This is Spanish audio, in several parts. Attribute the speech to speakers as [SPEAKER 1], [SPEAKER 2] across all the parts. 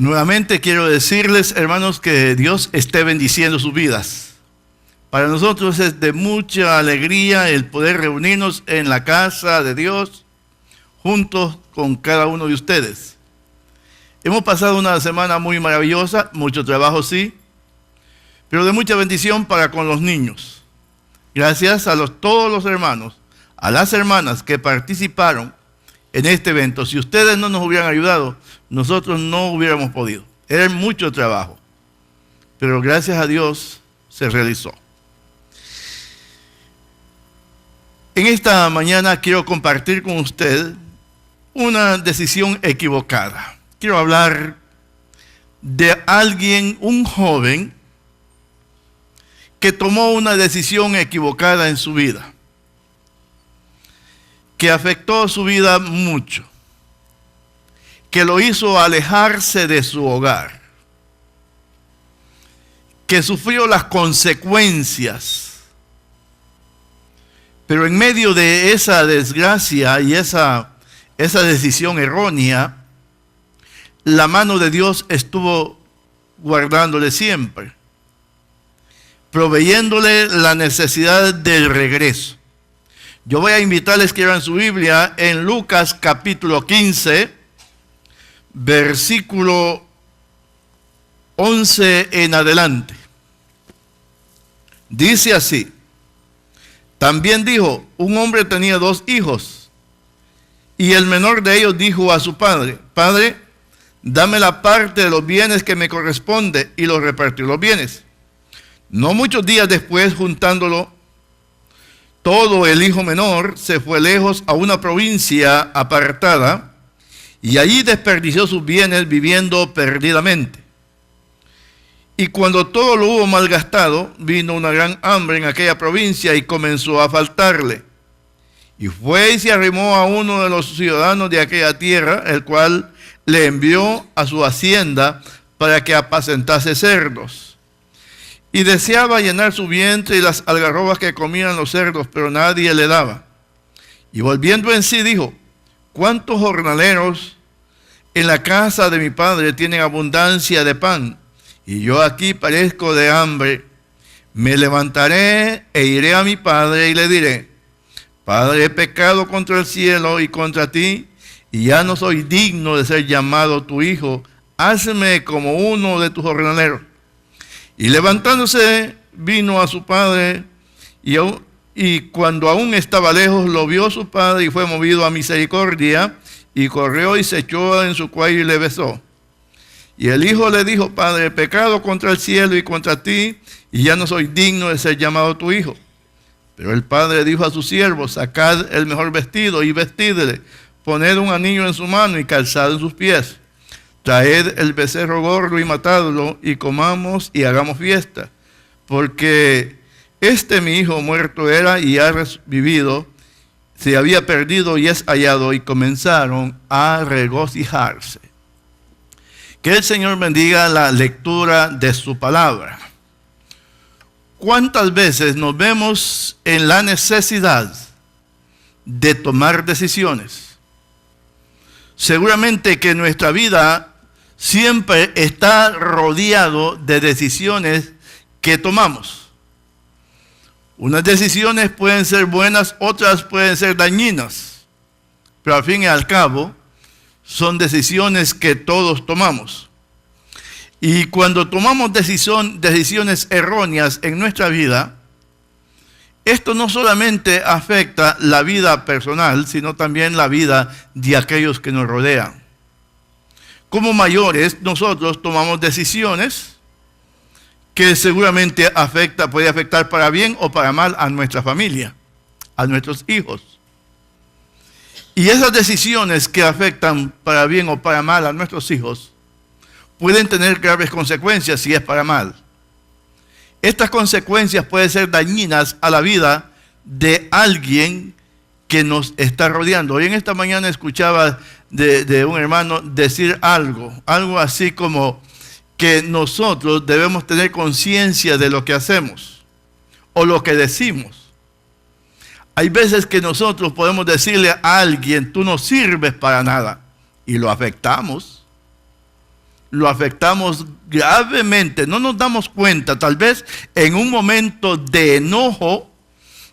[SPEAKER 1] Nuevamente quiero decirles, hermanos, que Dios esté bendiciendo sus vidas. Para nosotros es de mucha alegría el poder reunirnos en la casa de Dios juntos con cada uno de ustedes. Hemos pasado una semana muy maravillosa, mucho trabajo sí, pero de mucha bendición para con los niños. Gracias a todos los hermanos, a las hermanas que participaron en este evento. Si ustedes no nos hubieran ayudado, nosotros no hubiéramos podido. Era mucho trabajo, pero gracias a Dios se realizó. En esta mañana quiero compartir con usted una decisión equivocada. Quiero hablar de alguien, un joven, que tomó una decisión equivocada en su vida, que afectó su vida mucho, que lo hizo alejarse de su hogar, que sufrió las consecuencias. Pero en medio de esa desgracia y esa decisión errónea, la mano de Dios estuvo guardándole siempre, proveyéndole la necesidad del regreso. Yo voy a invitarles que abran su Biblia en Lucas capítulo 15, versículo 11 en adelante. Dice así: también dijo, un hombre tenía 2 hijos, y el menor de ellos dijo a su padre: Padre, dame la parte de los bienes que me corresponde, y los repartió los bienes. No muchos días después, juntándolo todo, el hijo menor se fue lejos a una provincia apartada, y allí desperdició sus bienes viviendo perdidamente. Y cuando todo lo hubo malgastado, vino una gran hambre en aquella provincia y comenzó a faltarle. Y fue y se arrimó a uno de los ciudadanos de aquella tierra, el cual le envió a su hacienda para que apacentase cerdos. Y deseaba llenar su vientre y las algarrobas que comían los cerdos, pero nadie le daba. Y volviendo en sí dijo: ¿cuántos jornaleros en la casa de mi padre tienen abundancia de pan? Y yo aquí padezco de hambre. Me levantaré e iré a mi padre y le diré: Padre, he pecado contra el cielo y contra ti, y ya no soy digno de ser llamado tu hijo. Hazme como uno de tus jornaleros. Y levantándose, vino a su padre, y cuando aún estaba lejos, lo vio su padre y fue movido a misericordia, y corrió y se echó en su cuello y le besó. Y el hijo le dijo: Padre, he pecado contra el cielo y contra ti, y ya no soy digno de ser llamado tu hijo. Pero el padre dijo a sus siervos: sacad el mejor vestido y vestidle, poned un anillo en su mano y calzado en sus pies. Traed el becerro gordo y matadlo, y comamos y hagamos fiesta. Porque mi hijo muerto era y ha revivido, se había perdido y es hallado, y comenzaron a regocijarse. Que el Señor bendiga la lectura de su palabra. ¿Cuántas veces nos vemos en la necesidad de tomar decisiones? Seguramente que nuestra vida siempre está rodeado de decisiones que tomamos. Unas decisiones pueden ser buenas, otras pueden ser dañinas, pero al fin y al cabo son decisiones que todos tomamos. Y cuando tomamos decisiones erróneas en nuestra vida, esto no solamente afecta la vida personal, sino también la vida de aquellos que nos rodean. Como mayores, nosotros tomamos decisiones que seguramente puede afectar para bien o para mal a nuestra familia, a nuestros hijos. Y esas decisiones que afectan para bien o para mal a nuestros hijos pueden tener graves consecuencias si es para mal. Estas consecuencias pueden ser dañinas a la vida de alguien que nos está rodeando. Hoy en esta mañana escuchaba de un hermano decir algo así como que nosotros debemos tener conciencia de lo que hacemos o lo que decimos. Hay veces que nosotros podemos decirle a alguien: tú no sirves para nada, y lo afectamos. lo afectamos gravemente. No nos damos cuenta. Tal vez en un momento de enojo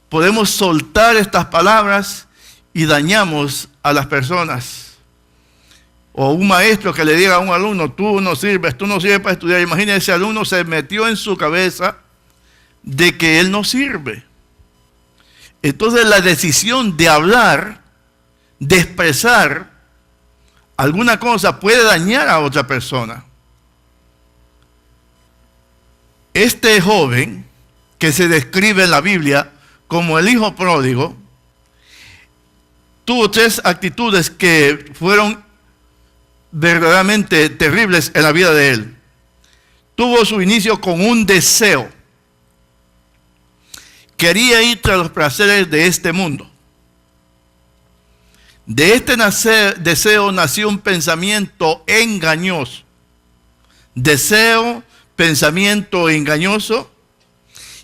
[SPEAKER 1] podemos soltar estas palabras y dañamos a las personas. O un maestro que le diga a un alumno, tú no sirves para estudiar. Imagínense, ese alumno se metió en su cabeza de que él no sirve. Entonces la decisión de hablar, de expresar alguna cosa puede dañar a otra persona. Este joven que se describe en la Biblia como el hijo pródigo, tuvo 3 actitudes que fueron verdaderamente terribles en la vida de él. Tuvo su inicio con un deseo. Quería ir tras los placeres de este mundo. De este deseo nació un pensamiento engañoso. Deseo, pensamiento engañoso.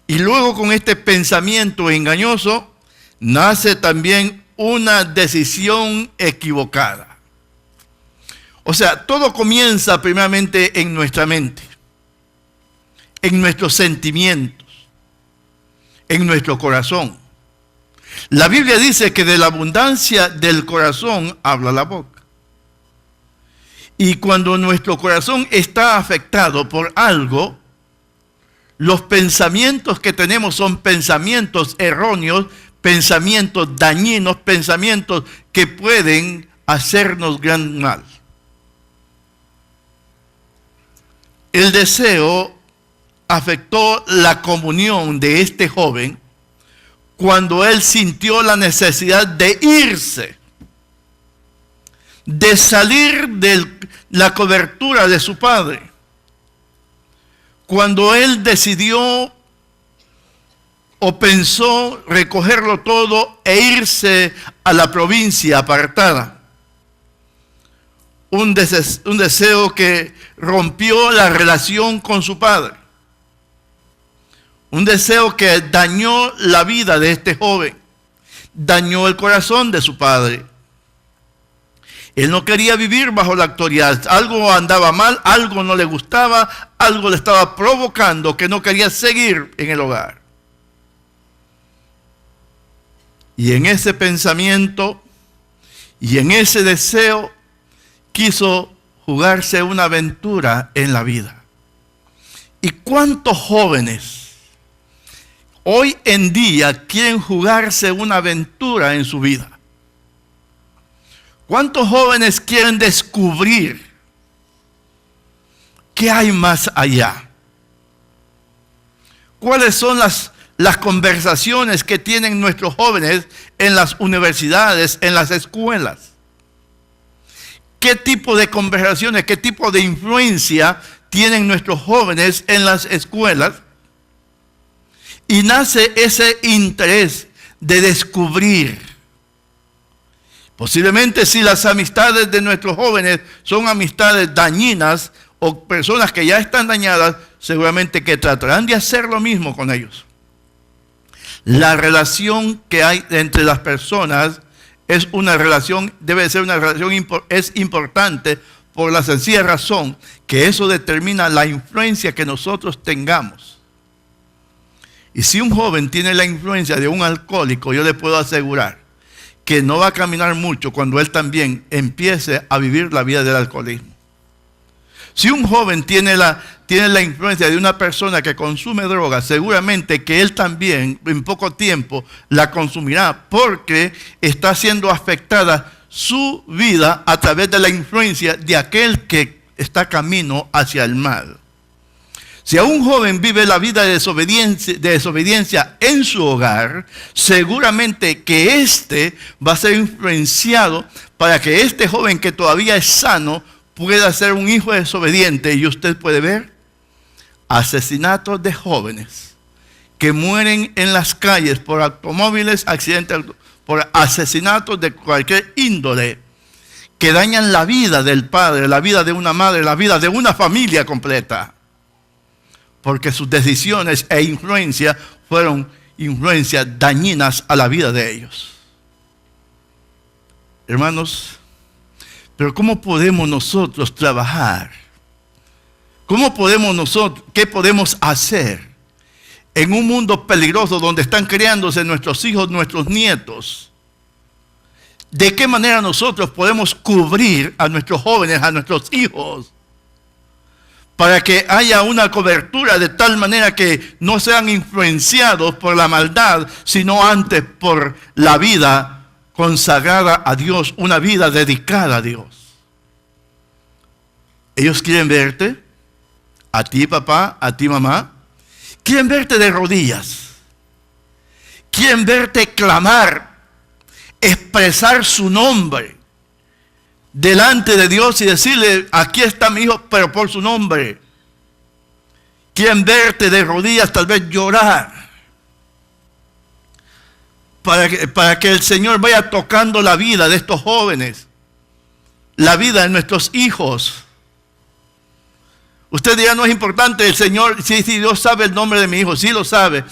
[SPEAKER 1] Y luego con este pensamiento engañoso nace también una decisión equivocada. O sea, todo comienza primeramente en nuestra mente, en nuestros sentimientos, en nuestro corazón. La Biblia dice que de la abundancia del corazón habla la boca. Y cuando nuestro corazón está afectado por algo, los pensamientos que tenemos son pensamientos erróneos, pensamientos dañinos, pensamientos que pueden hacernos gran mal. El deseo afectó la comunión de este joven cuando él sintió la necesidad de irse, de salir de la cobertura de su padre. Cuando él decidió o pensó recogerlo todo e irse a la provincia apartada. Un deseo que rompió la relación con su padre. Un deseo que dañó la vida de este joven. Dañó el corazón de su padre. Él no quería vivir bajo la autoridad. Algo andaba mal, algo no le gustaba, algo le estaba provocando que no quería seguir en el hogar. Y en ese pensamiento y en ese deseo quiso jugarse una aventura en la vida. ¿Y cuántos jóvenes hoy en día quieren jugarse una aventura en su vida? ¿Cuántos jóvenes quieren descubrir qué hay más allá? ¿Cuáles son las conversaciones que tienen nuestros jóvenes en las universidades, en las escuelas? ¿Qué tipo de conversaciones, qué tipo de influencia tienen nuestros jóvenes en las escuelas? Y nace ese interés de descubrir. Posiblemente si las amistades de nuestros jóvenes son amistades dañinas o personas que ya están dañadas, seguramente que tratarán de hacer lo mismo con ellos. La relación que hay entre las personas es una relación, debe ser una relación, es importante por la sencilla razón que eso determina la influencia que nosotros tengamos. Y si un joven tiene la influencia de un alcohólico, yo le puedo asegurar que no va a caminar mucho cuando él también empiece a vivir la vida del alcoholismo. Si un joven tiene la influencia de una persona que consume droga, seguramente que él también en poco tiempo la consumirá porque está siendo afectada su vida a través de la influencia de aquel que está camino hacia el mal. Si a un joven vive la vida de desobediencia en su hogar, seguramente que éste va a ser influenciado para que este joven que todavía es sano pueda ser un hijo desobediente. Y usted puede ver asesinatos de jóvenes que mueren en las calles por automóviles, accidentes, por asesinatos de cualquier índole, que dañan la vida del padre, la vida de una madre, la vida de una familia completa. Porque sus decisiones e influencias fueron influencias dañinas a la vida de ellos. Hermanos, pero ¿cómo podemos nosotros trabajar ¿Qué podemos hacer en un mundo peligroso donde están criándose nuestros hijos, nuestros nietos? ¿De qué manera nosotros podemos cubrir a nuestros jóvenes, a nuestros hijos, para que haya una cobertura de tal manera que no sean influenciados por la maldad, sino antes por la vida consagrada a Dios, una vida dedicada a Dios? Ellos quieren verte, a ti papá, a ti mamá, quieren verte de rodillas, quieren verte clamar, expresar su nombre delante de Dios y decirle, aquí está mi hijo, pero por su nombre. Quieren verte de rodillas, tal vez llorar, para que el Señor vaya tocando la vida de estos jóvenes, la vida de nuestros hijos. Usted dirá, no es importante, el Señor, sí, Dios sabe el nombre de mi hijo, sí lo sabe,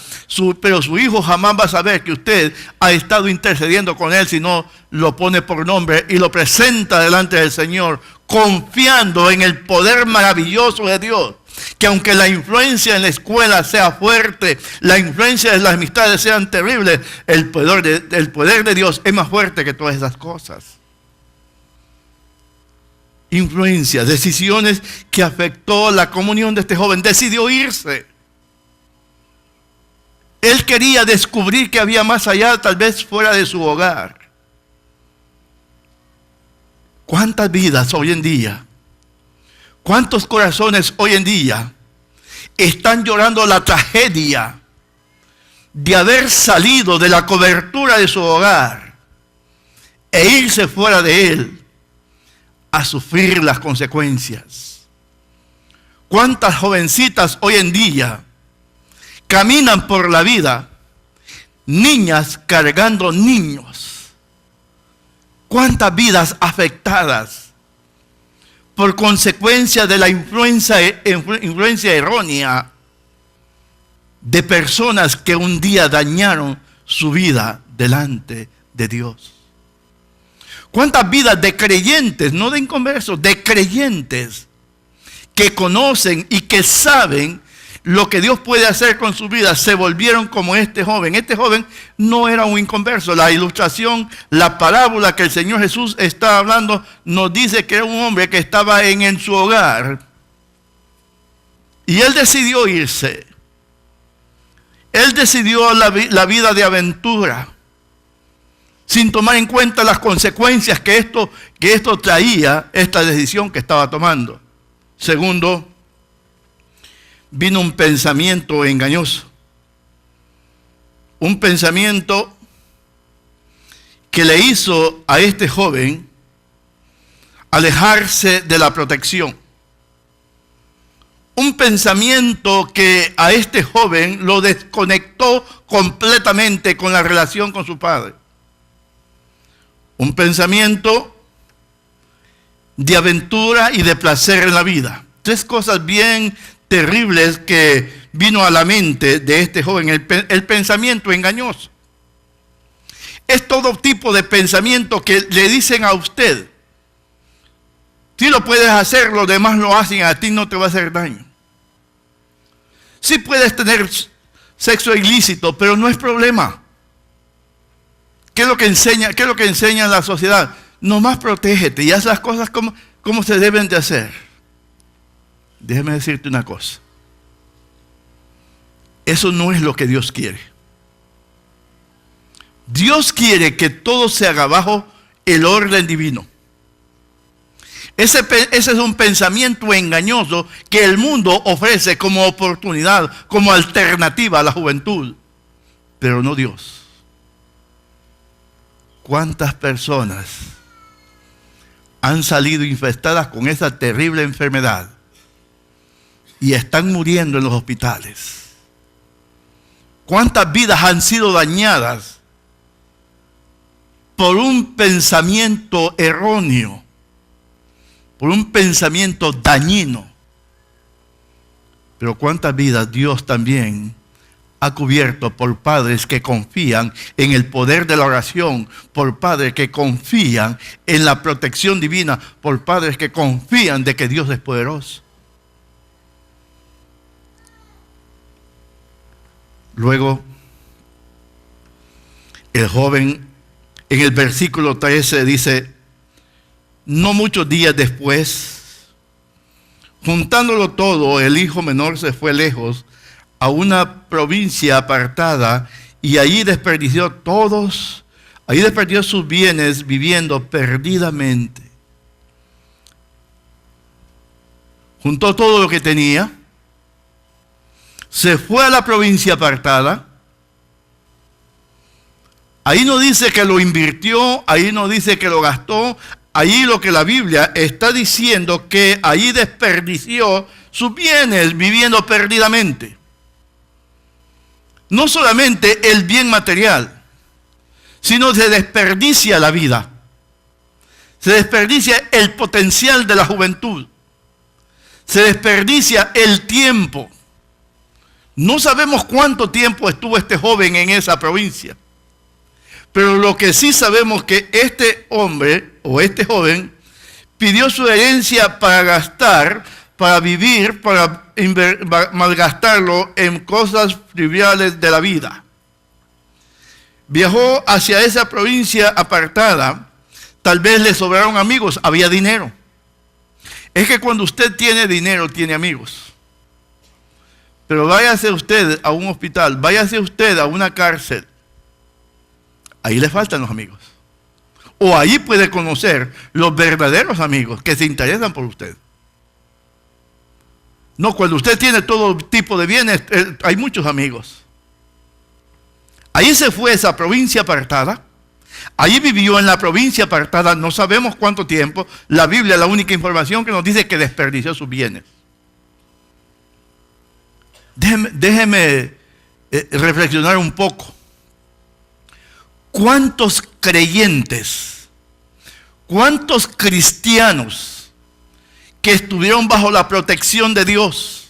[SPEAKER 1] pero su hijo jamás va a saber que usted ha estado intercediendo con él si no lo pone por nombre y lo presenta delante del Señor, confiando en el poder maravilloso de Dios. Que aunque la influencia en la escuela sea fuerte, la influencia de las amistades sean terribles, el poder de Dios es más fuerte que todas esas cosas. Influencias, decisiones que afectó la comunión de este joven. Decidió irse. Él quería descubrir que había más allá, tal vez fuera de su hogar. ¿Cuántas vidas hoy en día? ¿Cuántos corazones hoy en día están llorando la tragedia de haber salido de la cobertura de su hogar e irse fuera de él a sufrir las consecuencias? ¿Cuántas jovencitas hoy en día caminan por la vida, niñas cargando niños? ¿Cuántas vidas afectadas por consecuencia de la influencia errónea de personas que un día dañaron su vida delante de Dios? ¿Cuántas vidas de creyentes, no de inconversos, de creyentes que conocen y que saben lo que Dios puede hacer con su vida, se volvieron como este joven? Este joven no era un inconverso. La ilustración, la parábola que el Señor Jesús está hablando, nos dice que era un hombre que estaba en su hogar. Y él decidió irse. Él decidió la vida de aventura, sin tomar en cuenta las consecuencias que esto traía, esta decisión que estaba tomando. Segundo, vino un pensamiento engañoso. Un pensamiento que le hizo a este joven alejarse de la protección. Un pensamiento que a este joven lo desconectó completamente con la relación con su padre. Un pensamiento de aventura y de placer en la vida. Tres cosas bien terribles que vino a la mente de este joven. El pensamiento engañoso. Es todo tipo de pensamiento que le dicen a usted: si lo puedes hacer, los demás lo hacen, a ti no te va a hacer daño. Sí puedes tener sexo ilícito, pero no es problema. ¿Qué es lo que enseña la sociedad? Nomás protégete y haz las cosas como se deben de hacer. Déjame decirte una cosa. Eso no es lo que Dios quiere. Dios quiere que todo se haga bajo el orden divino. Ese es un pensamiento engañoso que el mundo ofrece como oportunidad, como alternativa a la juventud, pero no Dios. ¿Cuántas personas han salido infectadas con esa terrible enfermedad y están muriendo en los hospitales? ¿Cuántas vidas han sido dañadas por un pensamiento erróneo, por un pensamiento dañino? Pero cuántas vidas Dios también ha cubierto por padres que confían en el poder de la oración, por padres que confían en la protección divina, por padres que confían de que Dios es poderoso. Luego, el joven en el versículo 13 dice, no muchos días después, juntándolo todo, el hijo menor se fue lejos a una provincia apartada y allí desperdició sus bienes viviendo perdidamente. Juntó todo lo que tenía, se fue a la provincia apartada. Ahí no dice que lo invirtió, ahí no dice que lo gastó, ahí lo que la Biblia está diciendo que ahí desperdició sus bienes viviendo perdidamente. No solamente el bien material, sino se desperdicia la vida. Se desperdicia el potencial de la juventud. Se desperdicia el tiempo. No sabemos cuánto tiempo estuvo este joven en esa provincia. Pero lo que sí sabemos que este hombre o este joven pidió su herencia para gastar, para vivir, para malgastarlo en cosas triviales de la vida. Viajó hacia esa provincia apartada, tal vez le sobraron amigos, había dinero. Es que cuando usted tiene dinero, tiene amigos. Pero váyase usted a un hospital, váyase usted a una cárcel, ahí le faltan los amigos. O ahí puede conocer los verdaderos amigos que se interesan por usted. No, cuando usted tiene todo tipo de bienes, hay muchos amigos. Ahí se fue a esa provincia apartada. Allí vivió en la provincia apartada, no sabemos cuánto tiempo. La Biblia es la única información que nos dice que desperdició sus bienes. Déjeme reflexionar un poco. ¿Cuántos creyentes, cuántos cristianos que estuvieron bajo la protección de Dios,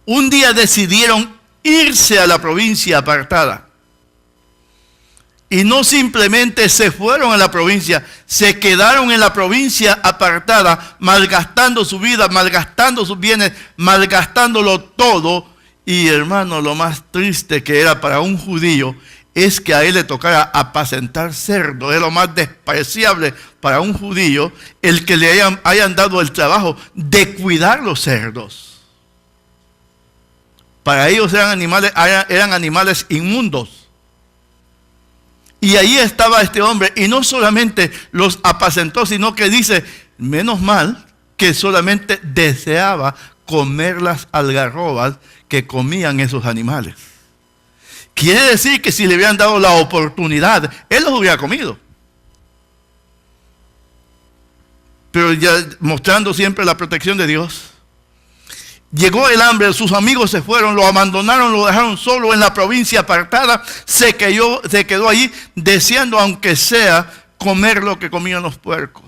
[SPEAKER 1] un día decidieron irse a la provincia apartada? Y no simplemente se fueron a la provincia, se quedaron en la provincia apartada, malgastando su vida, malgastando sus bienes, malgastándolo todo. Y hermano, lo más triste que era para un judío es que a él le tocara apacentar cerdos. Es lo más despreciable para un judío el que le hayan dado el trabajo de cuidar los cerdos. Para ellos eran animales inmundos. Y ahí estaba este hombre, y no solamente los apacentó, sino que dice, menos mal que solamente deseaba comer las algarrobas que comían esos animales. Quiere decir que si le hubieran dado la oportunidad, él los hubiera comido. Pero ya mostrando siempre la protección de Dios. Llegó el hambre, sus amigos se fueron, lo abandonaron, lo dejaron solo en la provincia apartada, se quedó allí deseando, aunque sea, comer lo que comían los puercos.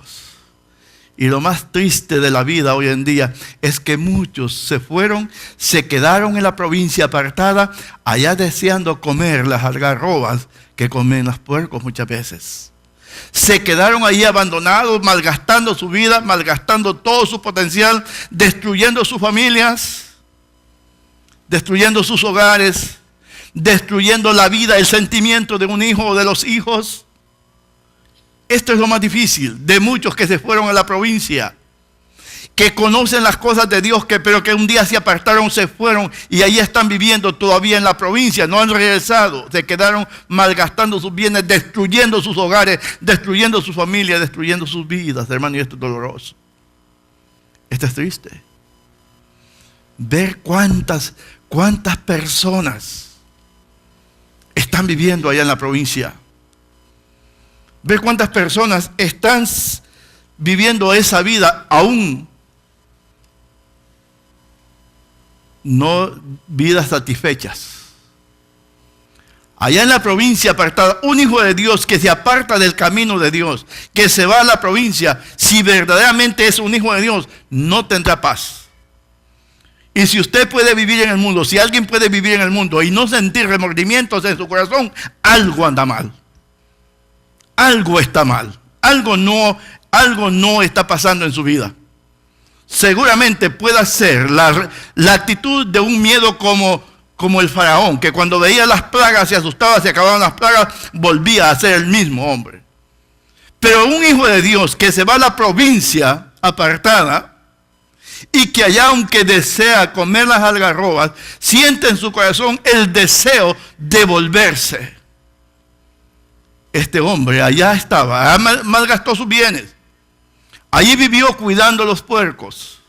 [SPEAKER 1] Y lo más triste de la vida hoy en día es que muchos se fueron, se quedaron en la provincia apartada, allá deseando comer las algarrobas que comen los puercos muchas veces. Se quedaron ahí abandonados, malgastando su vida, malgastando todo su potencial, destruyendo sus familias, destruyendo sus hogares, destruyendo la vida, el sentimiento de un hijo o de los hijos. Esto es lo más difícil de muchos que se fueron a la provincia, que conocen las cosas de Dios, pero que un día se apartaron, se fueron y ahí están viviendo todavía en la provincia, no han regresado, se quedaron malgastando sus bienes, destruyendo sus hogares, destruyendo su familia, destruyendo sus vidas, hermano, y esto es doloroso. Esto es triste. Ver cuántas personas están viviendo allá en la provincia. Ver cuántas personas están viviendo esa vida aún no vidas satisfechas. Allá en la provincia apartada, un hijo de Dios que se aparta del camino de Dios, que se va a la provincia, si verdaderamente es un hijo de Dios, no tendrá paz. Y si usted puede vivir en el mundo, si alguien puede vivir en el mundo y no sentir remordimientos en su corazón, algo anda mal. Algo está mal. Algo no está pasando en su vida. Seguramente pueda ser la actitud de un miedo como como el faraón, que cuando veía las plagas se asustaba, se acababan las plagas, volvía a ser el mismo hombre. Pero un hijo de Dios que se va a la provincia apartada y que allá, aunque desea comer las algarrobas, siente en su corazón el deseo de volverse. Este hombre allá estaba, malgastó sus bienes. Allí vivió cuidando los puercos.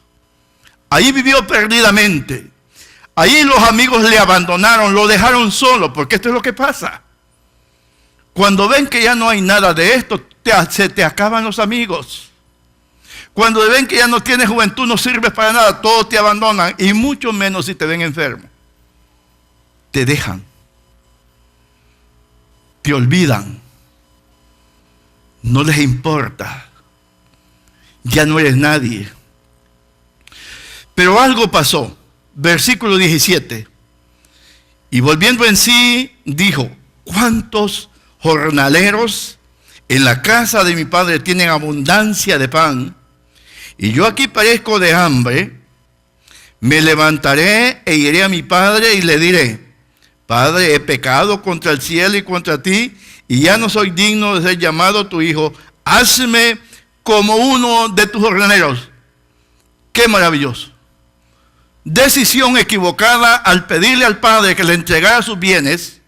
[SPEAKER 1] Allí vivió perdidamente. Allí los amigos le abandonaron, lo dejaron solo, porque esto es lo que pasa. Cuando ven que ya no hay nada de esto, se te acaban los amigos. Cuando ven que ya no tienes juventud, no sirves para nada, todos te abandonan, y mucho menos si te ven enfermo. Te dejan. Te olvidan. No les importa. Ya no eres nadie. Pero algo pasó. Versículo 17. Y volviendo en sí, dijo: ¿cuántos jornaleros en la casa de mi padre tienen abundancia de pan? Y yo aquí padezco de hambre. Me levantaré e iré a mi padre y le diré: Padre, he pecado contra el cielo y contra ti, y ya no soy digno de ser llamado tu hijo. Hazme como uno de tus jornaleros. ¡Qué maravilloso! Decisión equivocada al pedirle al padre que le entregara sus bienes,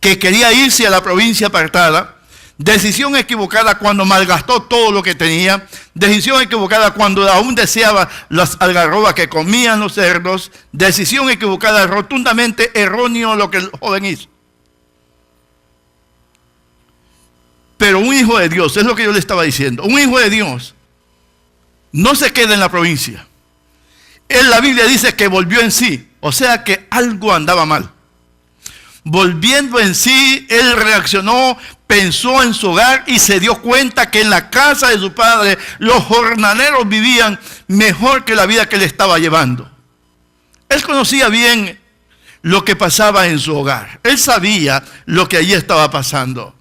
[SPEAKER 1] que quería irse a la provincia apartada. Decisión equivocada cuando malgastó todo lo que tenía. Decisión equivocada cuando aún deseaba las algarrobas que comían los cerdos. Decisión equivocada, rotundamente erróneo lo que el joven hizo. Pero un hijo de Dios, es lo que yo le estaba diciendo, un hijo de Dios no se queda en la provincia. En la Biblia dice que volvió en sí, o sea que algo andaba mal. Volviendo en sí, él reaccionó, pensó en su hogar y se dio cuenta que en la casa de su padre los jornaleros vivían mejor que la vida que él estaba llevando. Él conocía bien lo que pasaba en su hogar. Él sabía lo que allí estaba pasando.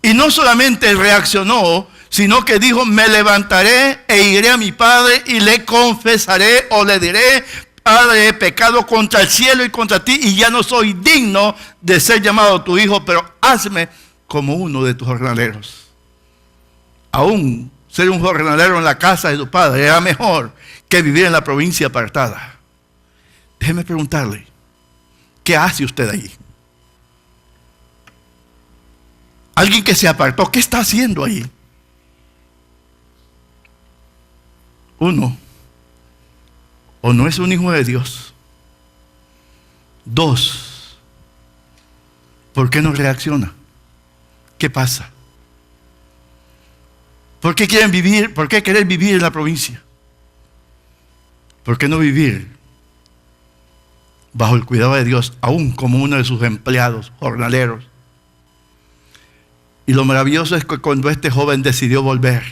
[SPEAKER 1] Y no solamente reaccionó, sino que dijo: me levantaré e iré a mi padre y le confesaré o le diré: Padre, he pecado contra el cielo y contra ti, y ya no soy digno de ser llamado tu hijo, pero hazme como uno de tus jornaleros. Aún ser un jornalero en la casa de tu padre era mejor que vivir en la provincia apartada. Déjeme preguntarle, ¿qué hace usted ahí? Alguien que se apartó, ¿qué está haciendo ahí? Uno, o no es un hijo de Dios. Dos, ¿por qué no reacciona? ¿Qué pasa? ¿Por qué quieren vivir? ¿Por qué querer vivir en la provincia? ¿Por qué no vivir bajo el cuidado de Dios, aún como uno de sus empleados, jornaleros? Y lo maravilloso es que cuando este joven decidió volver,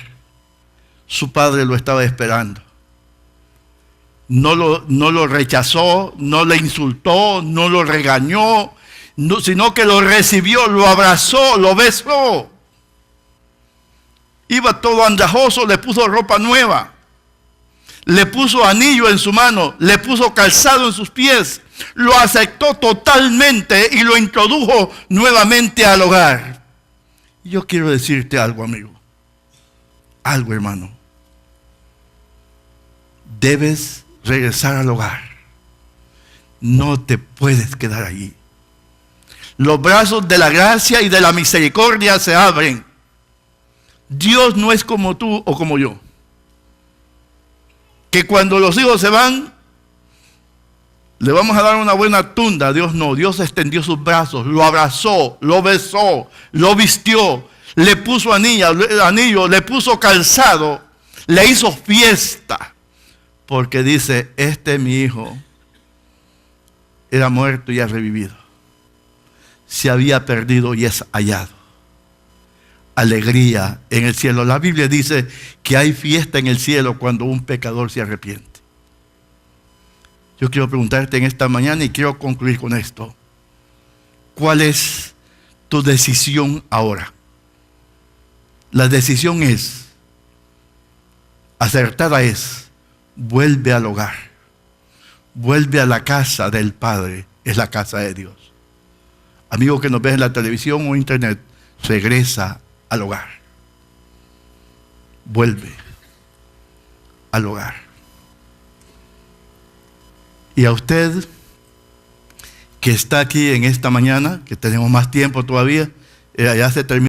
[SPEAKER 1] su padre lo estaba esperando. No lo rechazó, no le insultó, no lo regañó, sino que lo recibió, lo abrazó, lo besó. Iba todo andrajoso, le puso ropa nueva, le puso anillo en su mano, le puso calzado en sus pies, lo aceptó totalmente y lo introdujo nuevamente al hogar. Yo quiero decirte algo, amigo, algo, hermano. Debes regresar al hogar. No te puedes quedar allí. Los brazos de la gracia y de la misericordia se abren. Dios no es como tú o como yo, que cuando los hijos se van, le vamos a dar una buena tunda. Dios no. Dios extendió sus brazos, lo abrazó, lo besó, lo vistió, le puso anillo, le puso calzado, le hizo fiesta. Porque dice: este mi hijo era muerto y ha revivido. Se había perdido y es hallado. Alegría en el cielo. La Biblia dice que hay fiesta en el cielo cuando un pecador se arrepiente. Yo quiero preguntarte en esta mañana y quiero concluir con esto. ¿Cuál es tu decisión ahora? La decisión acertada es: vuelve al hogar. vuelve a la casa del Padre, es la casa de Dios. Amigo que nos ves en la televisión o internet, regresa al hogar. Vuelve al hogar. Y a usted que está aquí en esta mañana, que tenemos más tiempo todavía, ya se termina.